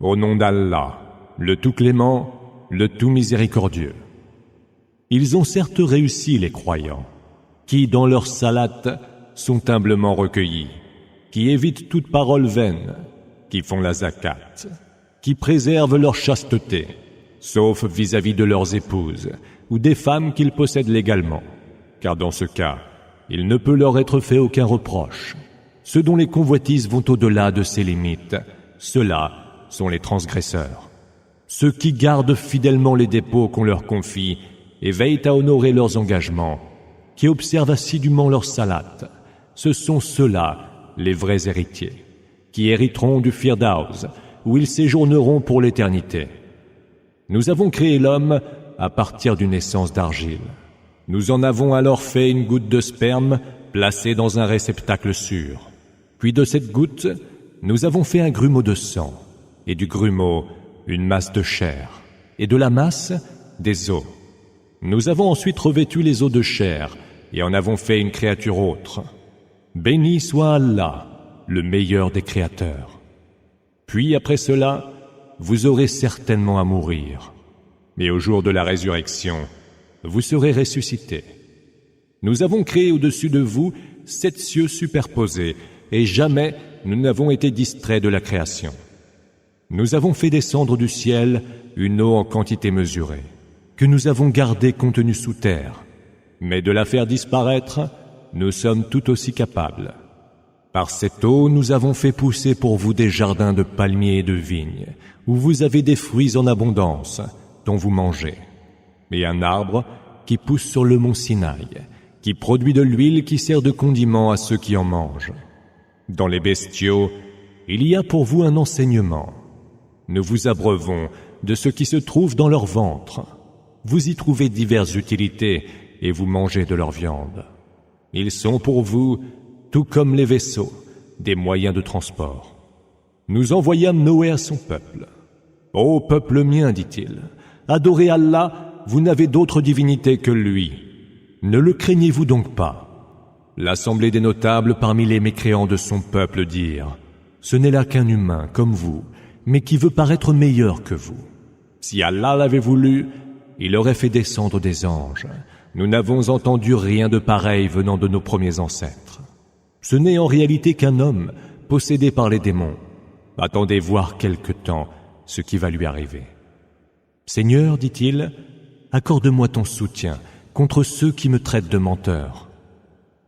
Au nom d'Allah, le tout clément, le tout miséricordieux. Ils ont certes réussi les croyants, qui dans leur salate sont humblement recueillis, qui évitent toute parole vaine, qui font la zakat, qui préservent leur chasteté, sauf vis-à-vis de leurs épouses ou des femmes qu'ils possèdent légalement, car dans ce cas, il ne peut leur être fait aucun reproche. Ceux dont les convoitises vont au-delà de ces limites, ceux-là sont les transgresseurs. Ceux qui gardent fidèlement les dépôts qu'on leur confie et veillent à honorer leurs engagements, qui observent assidûment leur salate, ce sont ceux-là les vrais héritiers, qui hériteront du Firdaus, où ils séjourneront pour l'éternité. Nous avons créé l'homme à partir d'une essence d'argile. Nous en avons alors fait une goutte de sperme placée dans un réceptacle sûr. Puis de cette goutte, nous avons fait un grumeau de sang, et du grumeau, une masse de chair, et de la masse, des os. Nous avons ensuite revêtu les os de chair, et en avons fait une créature autre. Béni soit Allah, le meilleur des créateurs. Puis après cela, vous aurez certainement à mourir. Mais au jour de la résurrection, vous serez ressuscités. Nous avons créé au-dessus de vous 7 cieux superposés, et jamais nous n'avons été distraits de la création. Nous avons fait descendre du ciel une eau en quantité mesurée, que nous avons gardée contenue sous terre, mais de la faire disparaître, nous sommes tout aussi capables. Par cette eau, nous avons fait pousser pour vous des jardins de palmiers et de vignes, où vous avez des fruits en abondance, dont vous mangez, et un arbre qui pousse sur le mont Sinaï, qui produit de l'huile qui sert de condiment à ceux qui en mangent. Dans les bestiaux, il y a pour vous un enseignement. Nous vous abreuvons de ce qui se trouve dans leur ventre. Vous y trouvez diverses utilités et vous mangez de leur viande. Ils sont pour vous, tout comme les vaisseaux, des moyens de transport. Nous envoyâmes Noé à son peuple. « Ô peuple mien, dit-il, adorez Allah, vous n'avez d'autre divinité que lui. Ne le craignez-vous donc pas ?» L'assemblée des notables parmi les mécréants de son peuple dirent « Ce n'est là qu'un humain comme vous, mais qui veut paraître meilleur que vous. Si Allah l'avait voulu, il aurait fait descendre des anges. Nous n'avons entendu rien de pareil venant de nos premiers ancêtres. Ce n'est en réalité qu'un homme possédé par les démons. Attendez voir quelque temps ce qui va lui arriver. Seigneur, dit-il, accorde-moi ton soutien contre ceux qui me traitent de menteur.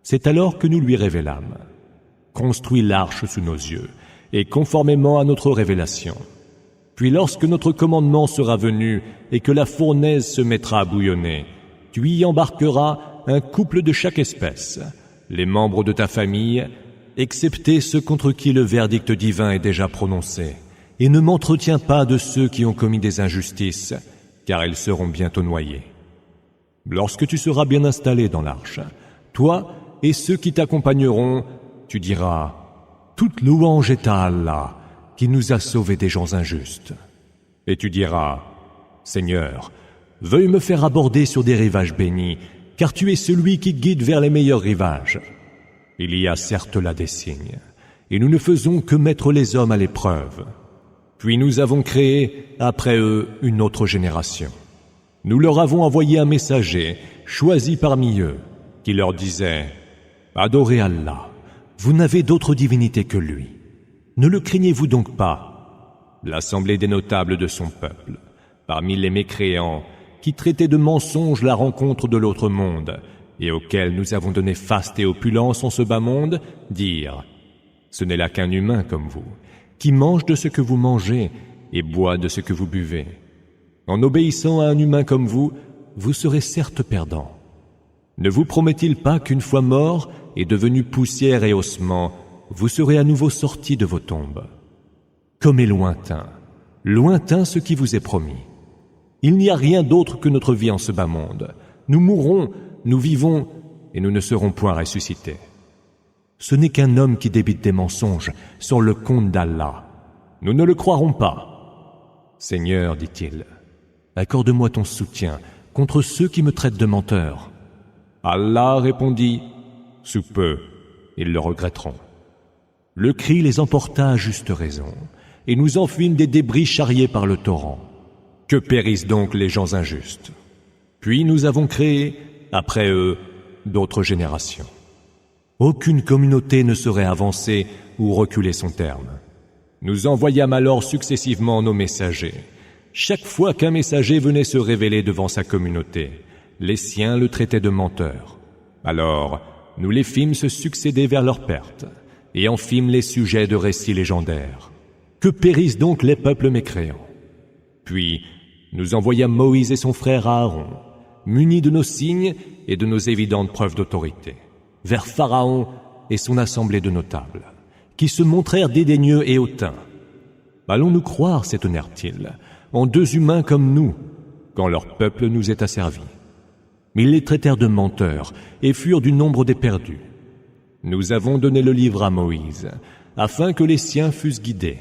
C'est alors que nous lui révélâmes. Construis l'arche sous nos yeux, et conformément à notre révélation. Puis lorsque notre commandement sera venu et que la fournaise se mettra à bouillonner, tu y embarqueras un couple de chaque espèce, les membres de ta famille, excepté ceux contre qui le verdict divin est déjà prononcé, et ne m'entretiens pas de ceux qui ont commis des injustices, car ils seront bientôt noyés. Lorsque tu seras bien installé dans l'arche, toi et ceux qui t'accompagneront, tu diras « Toute louange est à Allah, qui nous a sauvés des gens injustes. » Et tu diras « Seigneur, veuille me faire aborder sur des rivages bénis, car tu es celui qui guide vers les meilleurs rivages. Il y a certes là des signes, et nous ne faisons que mettre les hommes à l'épreuve. Puis nous avons créé, après eux, une autre génération. Nous leur avons envoyé un messager, choisi parmi eux, qui leur disait « Adorez Allah, vous n'avez d'autre divinité que lui. Ne le craignez-vous donc pas ?» L'assemblée des notables de son peuple, parmi les mécréants, qui traitaient de mensonges la rencontre de l'autre monde, et auxquels nous avons donné faste et opulence en ce bas monde, dirent « Ce n'est là qu'un humain comme vous, qui mange de ce que vous mangez et boit de ce que vous buvez. En obéissant à un humain comme vous, vous serez certes perdant. Ne vous promet-il pas qu'une fois mort et devenu poussière et ossements, vous serez à nouveau sortis de vos tombes? Comme est lointain, lointain ce qui vous est promis. Il n'y a rien d'autre que notre vie en ce bas monde. Nous mourrons, nous vivons, et nous ne serons point ressuscités. Ce n'est qu'un homme qui débite des mensonges sur le compte d'Allah. Nous ne le croirons pas. Seigneur, dit-il, accorde-moi ton soutien contre ceux qui me traitent de menteur. Allah répondit, sous peu, ils le regretteront. Le cri les emporta à juste raison, et nous en fîmes des débris charriés par le torrent. Que périssent donc les gens injustes. Puis nous avons créé, après eux, d'autres générations. Aucune communauté ne saurait avancer ou reculer son terme. Nous envoyâmes alors successivement nos messagers. Chaque fois qu'un messager venait se révéler devant sa communauté, les siens le traitaient de menteur. Alors, nous les fîmes se succéder vers leur perte, et en fîmes les sujets de récits légendaires. Que périssent donc les peuples mécréants. Puis, nous envoyâmes Moïse et son frère Aaron, munis de nos signes et de nos évidentes preuves d'autorité, vers Pharaon et son assemblée de notables, qui se montrèrent dédaigneux et hautains. Allons-nous croire, s'étonnèrent-ils, en deux humains comme nous, quand leur peuple nous est asservi? Ils les traitèrent de menteurs et furent du nombre des perdus. Nous avons donné le livre à Moïse, afin que les siens fussent guidés.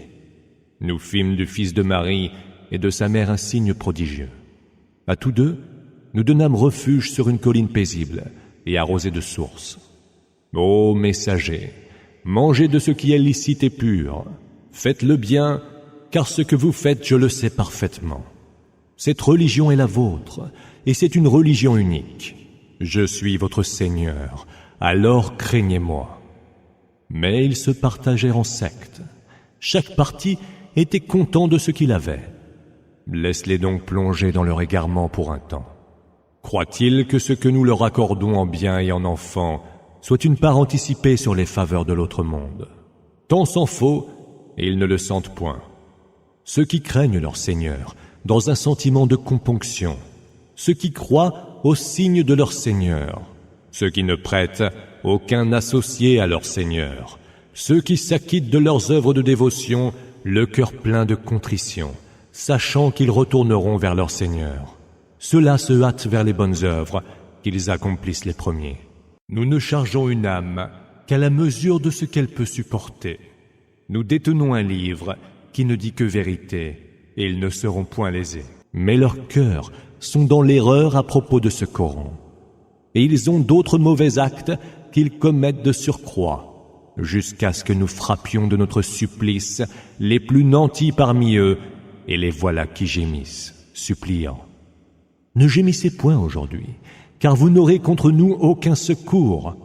Nous fîmes du fils de Marie et de sa mère un signe prodigieux. À tous deux, nous donnâmes refuge sur une colline paisible et arrosée de sources. Ô messagers, mangez de ce qui est licite et pur. Faites le bien, car ce que vous faites, je le sais parfaitement. Cette religion est la vôtre, et c'est une religion unique. Je suis votre Seigneur, alors craignez-moi. Mais ils se partagèrent en sectes. Chaque parti était content de ce qu'il avait. Laisse-les donc plonger dans leur égarement pour un temps. Croient-ils que ce que nous leur accordons en biens et en enfants soit une part anticipée sur les faveurs de l'autre monde? Tant s'en faut, et ils ne le sentent point. Ceux qui craignent leur Seigneur, dans un sentiment de componction, ceux qui croient aux signes de leur Seigneur, ceux qui ne prêtent aucun associé à leur Seigneur, ceux qui s'acquittent de leurs œuvres de dévotion, le cœur plein de contrition, sachant qu'ils retourneront vers leur Seigneur. Ceux-là se hâtent vers les bonnes œuvres, qu'ils accomplissent les premiers. Nous ne chargeons une âme qu'à la mesure de ce qu'elle peut supporter. Nous détenons un livre qui ne dit que vérité, et ils ne seront point lésés. Mais leurs cœurs sont dans l'erreur à propos de ce Coran. Et ils ont d'autres mauvais actes qu'ils commettent de surcroît, jusqu'à ce que nous frappions de notre supplice les plus nantis parmi eux, et les voilà qui gémissent, suppliant. Ne gémissez point aujourd'hui, car vous n'aurez contre nous aucun secours.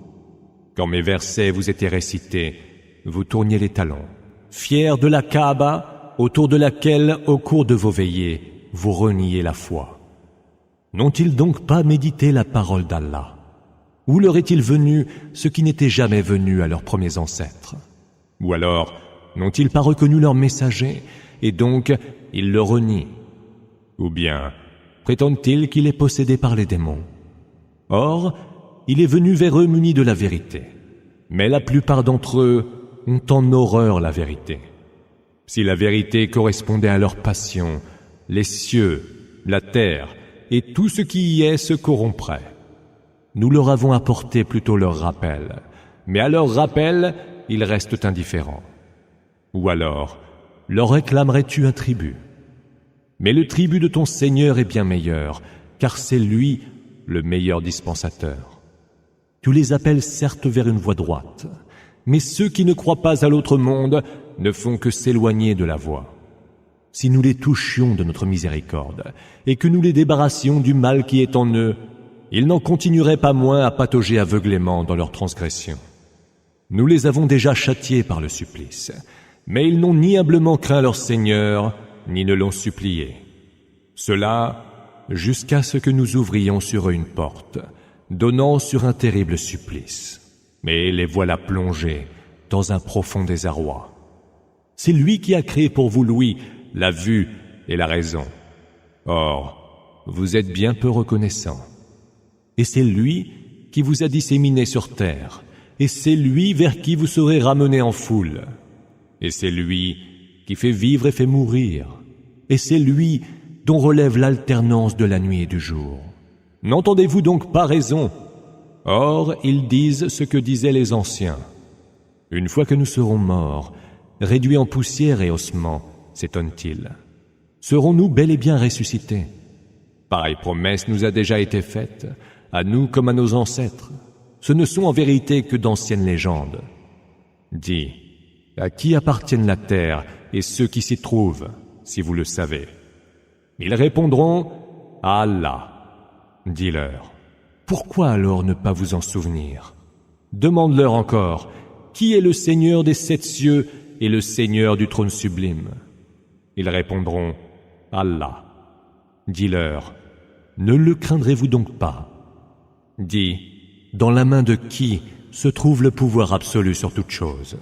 Quand mes versets vous étaient récités, vous tourniez les talons, fiers de la Kaaba, autour de laquelle, au cours de vos veillées, vous reniez la foi. N'ont-ils donc pas médité la parole d'Allah? Où leur est-il venu ce qui n'était jamais venu à leurs premiers ancêtres? Ou alors, n'ont-ils pas reconnu leur messager, et donc ils le renient? Ou bien, prétendent-ils qu'il est possédé par les démons? Or, il est venu vers eux muni de la vérité. Mais la plupart d'entre eux ont en horreur la vérité. Si la vérité correspondait à leur passion, les cieux, la terre et tout ce qui y est se corrompraient. Nous leur avons apporté plutôt leur rappel, mais à leur rappel, ils restent indifférents. Ou alors, leur réclamerais-tu un tribut? Mais le tribut de ton Seigneur est bien meilleur, car c'est lui le meilleur dispensateur. Tu les appelles certes vers une voie droite, mais ceux qui ne croient pas à l'autre monde ne font que s'éloigner de la voie. Si nous les touchions de notre miséricorde, et que nous les débarrassions du mal qui est en eux, ils n'en continueraient pas moins à patauger aveuglément dans leurs transgressions. Nous les avons déjà châtiés par le supplice, mais ils n'ont ni humblement craint leur Seigneur, ni ne l'ont supplié. Cela, jusqu'à ce que nous ouvrions sur eux une porte, donnant sur un terrible supplice. Mais les voilà plongés dans un profond désarroi. C'est lui qui a créé pour vous l'ouïe, la vue et la raison. Or, vous êtes bien peu reconnaissants. Et c'est lui qui vous a disséminés sur terre, et c'est lui vers qui vous serez ramenés en foule. Et c'est lui qui fait vivre et fait mourir. Et c'est lui dont relève l'alternance de la nuit et du jour. N'entendez-vous donc pas raison? Or, ils disent ce que disaient les anciens. Une fois que nous serons morts, réduits en poussière et ossements, s'étonnent-ils. Serons-nous bel et bien ressuscités? Pareille promesse nous a déjà été faite, à nous comme à nos ancêtres. Ce ne sont en vérité que d'anciennes légendes. Dis, à qui appartiennent la terre et ceux qui s'y trouvent, si vous le savez. Ils répondront, à Allah. Dis-leur, pourquoi alors ne pas vous en souvenir? Demande-leur encore, qui est le Seigneur des 7 cieux et le Seigneur du trône sublime? Ils répondront, Allah. Dis-leur, ne le craindrez-vous donc pas? Dis, dans la main de qui se trouve le pouvoir absolu sur toute chose?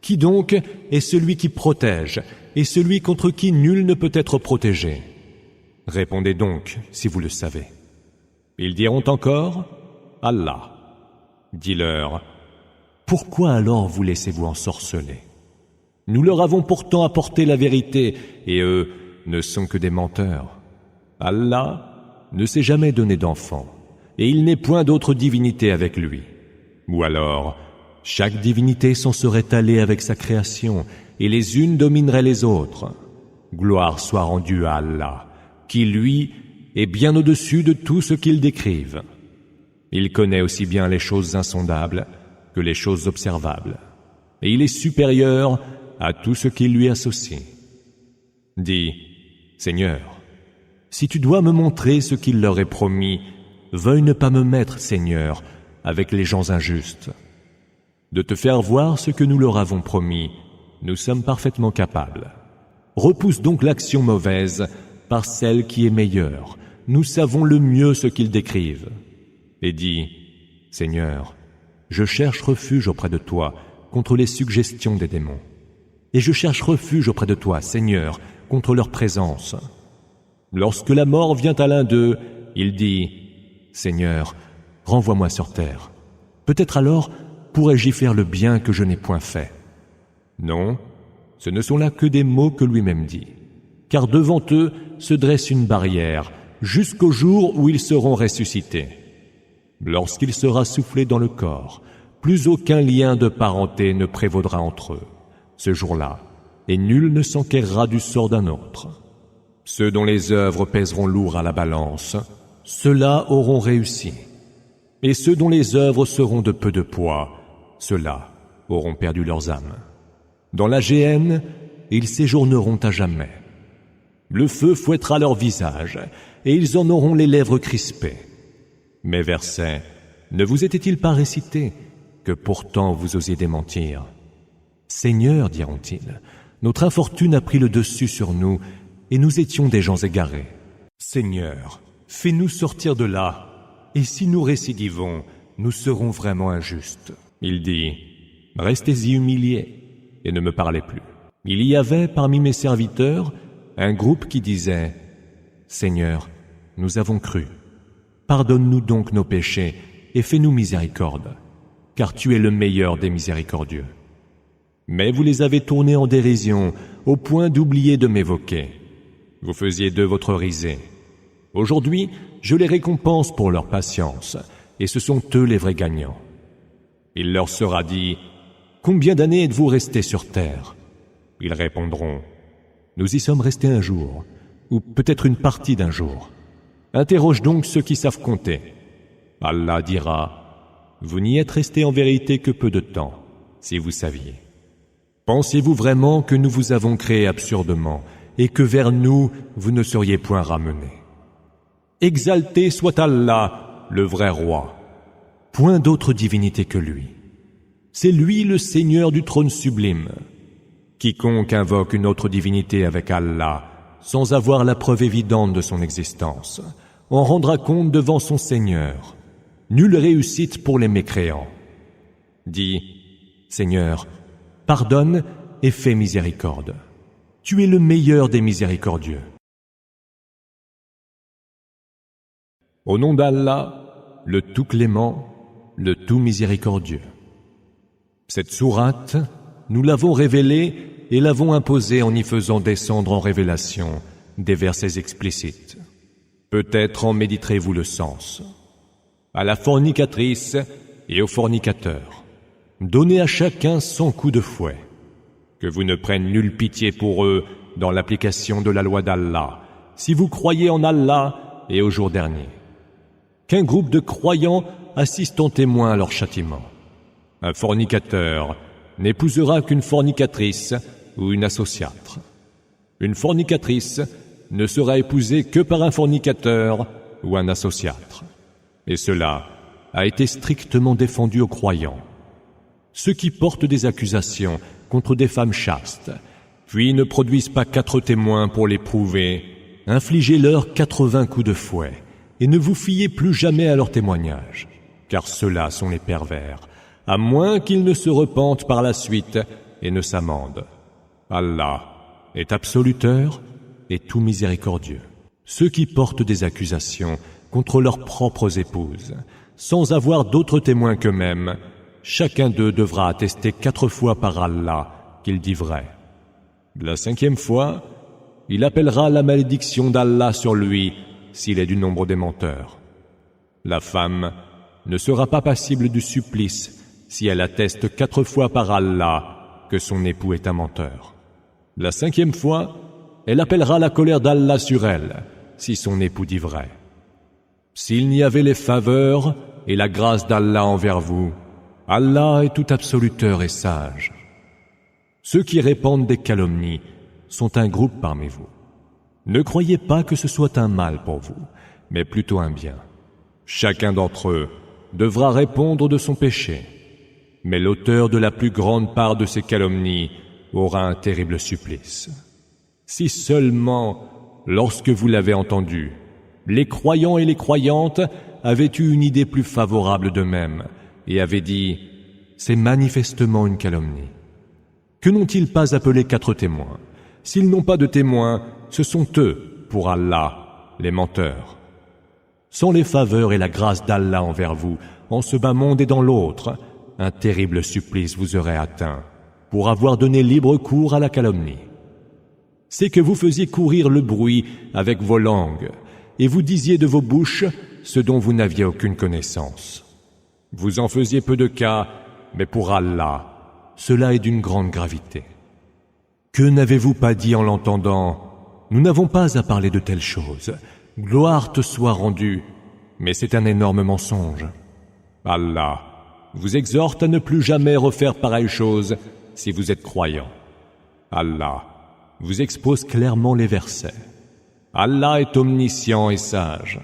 Qui donc est celui qui protège et celui contre qui nul ne peut être protégé? Répondez donc, si vous le savez. Ils diront encore, Allah. Dis-leur, pourquoi alors vous laissez-vous ensorceler? Nous leur avons pourtant apporté la vérité, et eux ne sont que des menteurs. Allah ne s'est jamais donné d'enfant, et il n'est point d'autre divinité avec lui. Ou alors, chaque divinité s'en serait allée avec sa création, et les unes domineraient les autres. Gloire soit rendue à Allah, qui, lui, est bien au-dessus de tout ce qu'ils décrivent. Il connaît aussi bien les choses insondables que les choses observables, et il est supérieur à tout ce qui lui associe. Dis, Seigneur, si tu dois me montrer ce qu'il leur est promis, veuille ne pas me mettre, Seigneur, avec les gens injustes. De te faire voir ce que nous leur avons promis, nous sommes parfaitement capables. Repousse donc l'action mauvaise par celle qui est meilleure. Nous savons le mieux ce qu'ils décrivent. Et dis, Seigneur, je cherche refuge auprès de toi contre les suggestions des démons. Et je cherche refuge auprès de toi, Seigneur, contre leur présence. Lorsque la mort vient à l'un d'eux, il dit, Seigneur, renvoie-moi sur terre. Peut-être alors pourrais-je y faire le bien que je n'ai point fait. Non, ce ne sont là que des mots que lui-même dit. Car devant eux se dresse une barrière, jusqu'au jour où ils seront ressuscités. Lorsqu'il sera soufflé dans le corps, plus aucun lien de parenté ne prévaudra entre eux, ce jour-là, et nul ne s'enquérera du sort d'un autre. Ceux dont les œuvres pèseront lourd à la balance, ceux-là auront réussi. Et ceux dont les œuvres seront de peu de poids, ceux-là auront perdu leurs âmes. Dans la géhenne, ils séjourneront à jamais. Le feu fouettera leur visage, et ils en auront les lèvres crispées. Mes versets ne vous étaient-ils pas récités, que pourtant vous osiez démentir? Seigneur, diront-ils, notre infortune a pris le dessus sur nous, et nous étions des gens égarés. Seigneur, fais-nous sortir de là, et si nous récidivons, nous serons vraiment injustes. Il dit, restez-y humiliés, et ne me parlez plus. Il y avait parmi mes serviteurs un groupe qui disait, Seigneur, nous avons cru. Pardonne-nous donc nos péchés et fais-nous miséricorde, car tu es le meilleur des miséricordieux. Mais vous les avez tournés en dérision, au point d'oublier de m'évoquer. Vous faisiez d'eux votre risée. Aujourd'hui, je les récompense pour leur patience, et ce sont eux les vrais gagnants. Il leur sera dit, combien d'années êtes-vous restés sur terre? Ils répondront, nous y sommes restés un jour, ou peut-être une partie d'un jour. Interroge donc ceux qui savent compter. Allah dira, vous n'y êtes restés en vérité que peu de temps, si vous saviez. Pensez-vous vraiment que nous vous avons créé absurdement, et que vers nous vous ne seriez point ramenés? Exalté soit Allah, le vrai roi. Point d'autre divinité que lui. C'est lui le Seigneur du trône sublime. Quiconque invoque une autre divinité avec Allah, sans avoir la preuve évidente de son existence, en rendra compte devant son Seigneur. Nulle réussite pour les mécréants. Dis, Seigneur, pardonne et fais miséricorde. Tu es le meilleur des miséricordieux. Au nom d'Allah, le tout clément, le tout miséricordieux. Cette sourate, nous l'avons révélée et l'avons imposée en y faisant descendre en révélation des versets explicites. Peut-être en méditerez-vous le sens. À la fornicatrice et au fornicateur, donnez à chacun 100 coups de fouet. Que vous ne preniez nulle pitié pour eux dans l'application de la loi d'Allah, si vous croyez en Allah et au jour dernier. Qu'un groupe de croyants assiste en témoin à leur châtiment. Un fornicateur n'épousera qu'une fornicatrice ou une associâtre. Une fornicatrice ne sera épousée que par un fornicateur ou un associâtre. Et cela a été strictement défendu aux croyants. Ceux qui portent des accusations contre des femmes chastes, puis ne produisent pas 4 témoins pour les prouver, infligez-leur 80 coups de fouet, et ne vous fiez plus jamais à leurs témoignages, car ceux-là sont les pervers, à moins qu'ils ne se repentent par la suite et ne s'amendent. Allah est absoluteur et tout miséricordieux. Ceux qui portent des accusations contre leurs propres épouses, sans avoir d'autres témoins qu'eux-mêmes, chacun d'eux devra attester 4 fois par Allah qu'il dit vrai. La 5e fois, il appellera la malédiction d'Allah sur lui s'il est du nombre des menteurs. La femme ne sera pas passible du supplice si elle atteste 4 fois par Allah que son époux est un menteur. La 5e fois, elle appellera la colère d'Allah sur elle si son époux dit vrai. S'il n'y avait les faveurs et la grâce d'Allah envers vous, Allah est tout absoluteur et sage. Ceux qui répandent des calomnies sont un groupe parmi vous. Ne croyez pas que ce soit un mal pour vous, mais plutôt un bien. Chacun d'entre eux devra répondre de son péché, mais l'auteur de la plus grande part de ces calomnies aura un terrible supplice. Si seulement, lorsque vous l'avez entendu, les croyants et les croyantes avaient eu une idée plus favorable d'eux-mêmes et avaient dit « c'est manifestement une calomnie ». Que n'ont-ils pas appelé 4 témoins? S'ils n'ont pas de témoins, ce sont eux, pour Allah, les menteurs. Sans les faveurs et la grâce d'Allah envers vous, en ce bas monde et dans l'autre, un terrible supplice vous aurait atteint, pour avoir donné libre cours à la calomnie. C'est que vous faisiez courir le bruit avec vos langues, et vous disiez de vos bouches ce dont vous n'aviez aucune connaissance. Vous en faisiez peu de cas, mais pour Allah, cela est d'une grande gravité. Que n'avez-vous pas dit en l'entendant? Nous n'avons pas à parler de telles choses. Gloire te soit rendue, mais c'est un énorme mensonge. Allah vous exhorte à ne plus jamais refaire pareille chose si vous êtes croyant. Allah vous expose clairement les versets. Allah est omniscient et sage.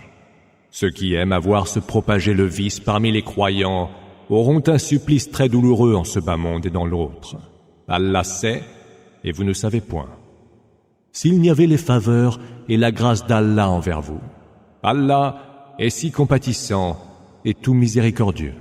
Ceux qui aiment à voir se propager le vice parmi les croyants auront un supplice très douloureux en ce bas monde et dans l'autre. Allah sait, et vous ne savez point. S'il n'y avait les faveurs et la grâce d'Allah envers vous, Allah est si compatissant et tout miséricordieux.